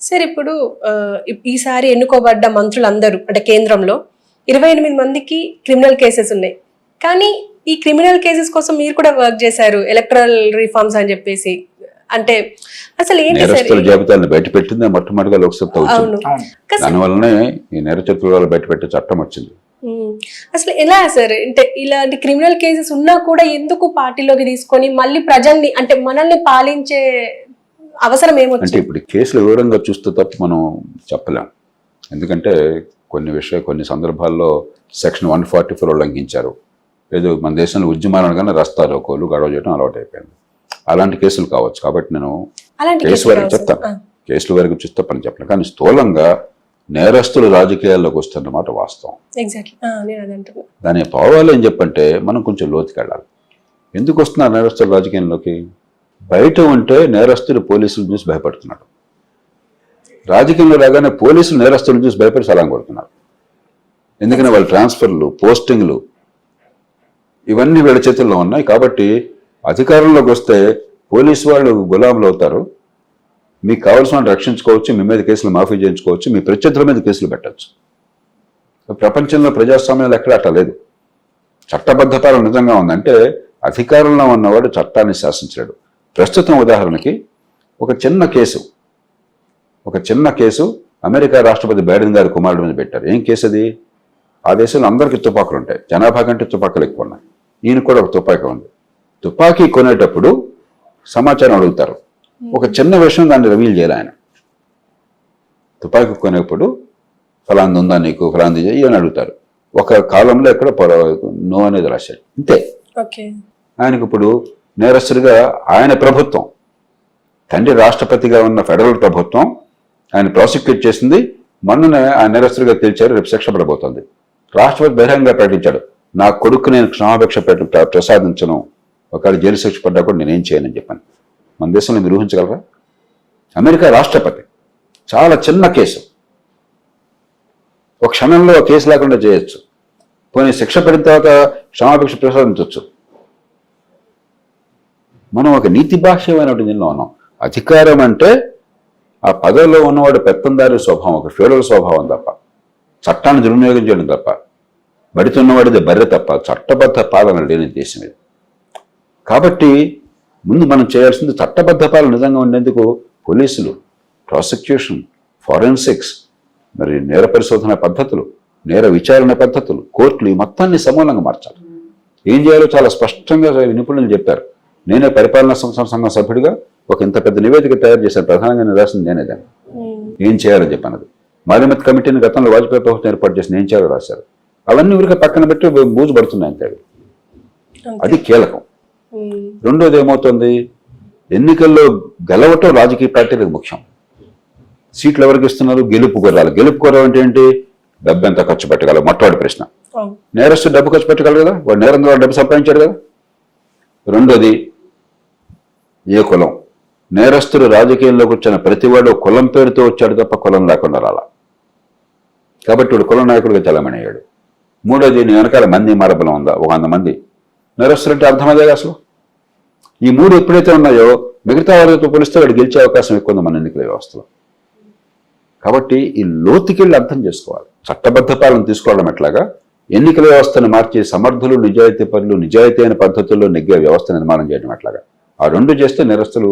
Sir ఇప్పుడు ఈసారి ఎన్నుకోబడ్డ మంత్రులందరూ అంటే కేంద్రంలో 28 మందికి క్రిమినల్ కేసెస్ ఉన్నాయి. కానీ ఈ క్రిమినల్ కేసెస్ కోసం మీరు కూడా వర్క్ చేశారు, ఎలక్టరల్ రిఫార్మ్స్ అని చెప్పేసి. అంటే అసలు ఏంటి సార్ జాబితాలను బయట పెట్టింది మొట్టమొదటిగా లోక్సభ వచ్చింది. దానివల్లనే ఈ నేర చతుర్గాలు బయట పెట్టే చట్టం వచ్చింది. అసలు ఎలా సార్ అంటే ఇలాంటి క్రిమినల్ కేసెస్ ఉన్నా కూడా ఎందుకు పార్టీలోకి తీసుకొని మళ్ళీ ప్రజల్ని అంటే మనల్ని పాలించే అవసరం ఏమొచ్చింది? అంటే ఇప్పుడు కేసులు వివరంగా చూస్తే తప్ప మనం చెప్పలేం. ఎందుకంటే కొన్ని సందర్భాల్లో సెక్షన్ 144 ఉల్లంఘించారు. ఏదో మన దేశంలో ఉద్యమాలు అనగానే రస్తా రోకోలు గొడవ చేయడం అలవాటు అయిపోయింది. అలాంటి కేసులు కావచ్చు. కాబట్టి నేను కేసు వరకు చెప్తాను, కేసుల వరకు చూస్తే పని చెప్పలేను. కానీ స్థూలంగా నేరస్తులు రాజకీయాల్లోకి వస్తున్నమాట వాస్తవం. దాని పోవాలి అని చెప్పంటే మనం కొంచెం లోతుకి వెళ్ళాలి. ఎందుకు వస్తున్నారు నేరస్తులు రాజకీయంలోకి? బయట ఉంటే నేరస్తులు పోలీసులు చూసి భయపడుతున్నాడు. రాజకీయంలో రాగానే పోలీసులు నేరస్తులను చూసి భయపడి సలాం కొడుతున్నారు. ఎందుకంటే వాళ్ళ ట్రాన్స్ఫర్లు, పోస్టింగ్లు ఇవన్నీ వీళ్ళ చేతుల్లో ఉన్నాయి. కాబట్టి అధికారంలోకి వస్తే పోలీసు వాళ్ళు గులాములు అవుతారు. మీకు కావాల్సిన వాళ్ళు రక్షించుకోవచ్చు, మీ మీద కేసులు మాఫీ చేయించుకోవచ్చు, మీ ప్రత్యర్థుల మీద కేసులు పెట్టచ్చు. ప్రపంచంలో ప్రజాస్వామ్యాలు ఎక్కడ అట్లా లేదు. చట్టబద్ధ పాలన నిజంగా ఉందంటే అధికారంలో ఉన్నవాడు చట్టాన్ని శాసించలేడు. ప్రస్తుతం ఉదాహరణకి ఒక చిన్న కేసు అమెరికా రాష్ట్రపతి బైడెన్ గారి కుమారుడి మీద పెట్టారు. ఏం కేసు అది? ఆ దేశంలో అందరికీ తుపాకులు ఉంటాయి, జనాభా కంటే తుపాకులు ఎక్కువ ఉన్నాయి. ఈయన కూడా ఒక తుపాకీ ఉంది. తుపాకీ కొనేటప్పుడు సమాచారం అడుగుతారు. ఒక చిన్న విషయం దాన్ని రివీల్ చేయాలి ఆయన. తుపాకీ కొనేప్పుడు ఫలాంది ఉందా నీకు, ఫలాంది చెయ్యి అని అడుగుతారు. ఒక కాలంలో ఎక్కడ నో అనేది రాశాడు, అంతే. ఆయనకు ఇప్పుడు నేరస్తుడిగా ఆయన ప్రభుత్వం, తండ్రి రాష్ట్రపతిగా ఉన్న ఫెడరల్ ప్రభుత్వం ఆయన ప్రాసిక్యూట్ చేసింది. మొన్ననే ఆయన నేరస్తుడిగా తేల్చారు, రేపు శిక్ష పడబోతోంది. రాష్ట్రపతి బహిరంగంగా ప్రకటించాడు, నా కొడుకు నేను క్షమాభిక్ష ప్రసాదించను, ఒకవేళ జైలు శిక్ష పడ్డా కూడా నేనేం చేయనని చెప్పాను. మన దేశంలో మీరు ఊహించగలరా? అమెరికా రాష్ట్రపతి చాలా చిన్న కేసు ఒక క్షణంలో కేసు లేకుండా చేయొచ్చు. పోనీ శిక్ష పడిన తర్వాత క్షమాభిక్ష ప్రసాదించవచ్చు. మనం ఒక నీతి భాష్యమైనటువంటి దీనిలో ఉన్నాం. అధికారం అంటే ఆ పదవిలో ఉన్నవాడు పెత్తందారి స్వభావం, ఒక ఫ్యూడల్ స్వభావం తప్ప, చట్టాన్ని దుర్వినియోగం చేయడం తప్ప, బడితున్నవాడిది బర్రె తప్ప చట్టబద్ధ పాలన లేని దేశం ఇది. కాబట్టి ముందు మనం చేయాల్సింది చట్టబద్ధ పాలన నిజంగా ఉండేందుకు పోలీసులు, ప్రాసిక్యూషన్, ఫారెన్సిక్స్, మరి నేర పరిశోధన పద్ధతులు, నేర విచారణ పద్ధతులు, కోర్టులు ఈ మొత్తాన్ని సమూలంగా మార్చాలి. ఏం చేయాలో చాలా స్పష్టంగా నిపుణులు చెప్పారు. నేనే పరిపాలనా సంఘం సభ్యుడిగా ఒక ఇంత పెద్ద నివేదిక తయారు చేశాను. ప్రధానంగా నేను రాసింది నేనే దాన్ని. ఏం చేయాలో చెప్పన్నది. మారిమత్ కమిటీని గతంలో వాజ్పేయి ప్రభుత్వం ఏర్పాటు చేసి ఏం చేయాలో రాశారు. అవన్నీ ఊరికే పక్కన పెట్టి బూజు పడుతున్నాయి అంతే. అది కీలకం. రెండోది ఏమవుతుంది, ఎన్నికల్లో గెలవటం రాజకీయ పార్టీలకు ముఖ్యం. సీట్లు ఎవరికి ఇస్తున్నారు? గెలుపు గుర్రాలు. గెలుపు గుర్రం అంటే ఏంటి? డబ్బు ఎంత ఖర్చు పెట్టగలరు మొట్టమొదటి ప్రశ్న. నేరస్తు డబ్బు ఖర్చు పెట్టగలరు కదా, వాడు నేరం ద్వారా డబ్బు సంపాదించాడు కదా. రెండోది ఏ కులం? నేరస్తుడు రాజకీయంలోకి వచ్చిన ప్రతివాడు కులం పేరుతో వచ్చాడు తప్ప కులం లేకుండా రాలా. కాబట్టి వాడు కుల నాయకుడిగా చలామణి అయ్యాడు. మూడోది నీ వెనకాల మంది మరబలం ఉందా? 100 మంది నేరస్తులు అంటే అర్థమదే అసలు. ఈ మూడు ఎప్పుడైతే ఉన్నాయో మిగతా వారితో పోలిస్తే వాడు గెలిచే అవకాశం ఎక్కువ ఉంది మన ఎన్నికల వ్యవస్థలో. కాబట్టి ఈ లోతుకెళ్ళి అర్థం చేసుకోవాలి. చట్టబద్ధ పాలన తీసుకోవడం ఎట్లాగా, ఎన్నికల వ్యవస్థను మార్చి సమర్థులు, నిజాయితీ పరులు, నిజాయితీ అయిన పద్ధతుల్లో నెగ్గే వ్యవస్థ నిర్మాణం చేయడం ఎట్లాగా. ఆ రెండు చేస్తే నేరస్తులు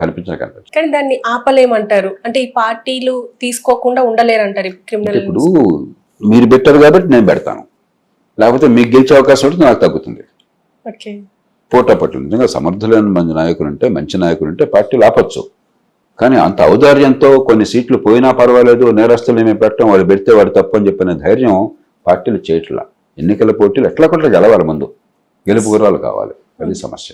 కనిపించగలరు. కానీ దాన్ని ఆపలేమంటారు. అంటే ఈ పార్టీలు తీసుకోకుండా ఉండలేరంటారు. ఇప్పుడు మీరు పెట్టారు కాబట్టి నేను పెడతాను, లేకపోతే మీకు గెలిచే అవకాశం ఉంటుంది, నాకు తగ్గుతుంది. పోటాపట్టు నిజంగా సమర్థులైన మంచి నాయకులు ఉంటే పార్టీలు ఆపచ్చు. కానీ అంత ఔదార్యంతో కొన్ని సీట్లు పోయినా పర్వాలేదు, నేరస్తులు మేము పెట్టడం, వాళ్ళు పెడితే వాడు తప్పు అని చెప్పిన ధైర్యం పార్టీలు చేయట్లా. ఎన్నికల పోటీలు ఎట్లా గెలవాలి, ముందు గెలుపు గుర్రాలు కావాలి. అది సమస్య.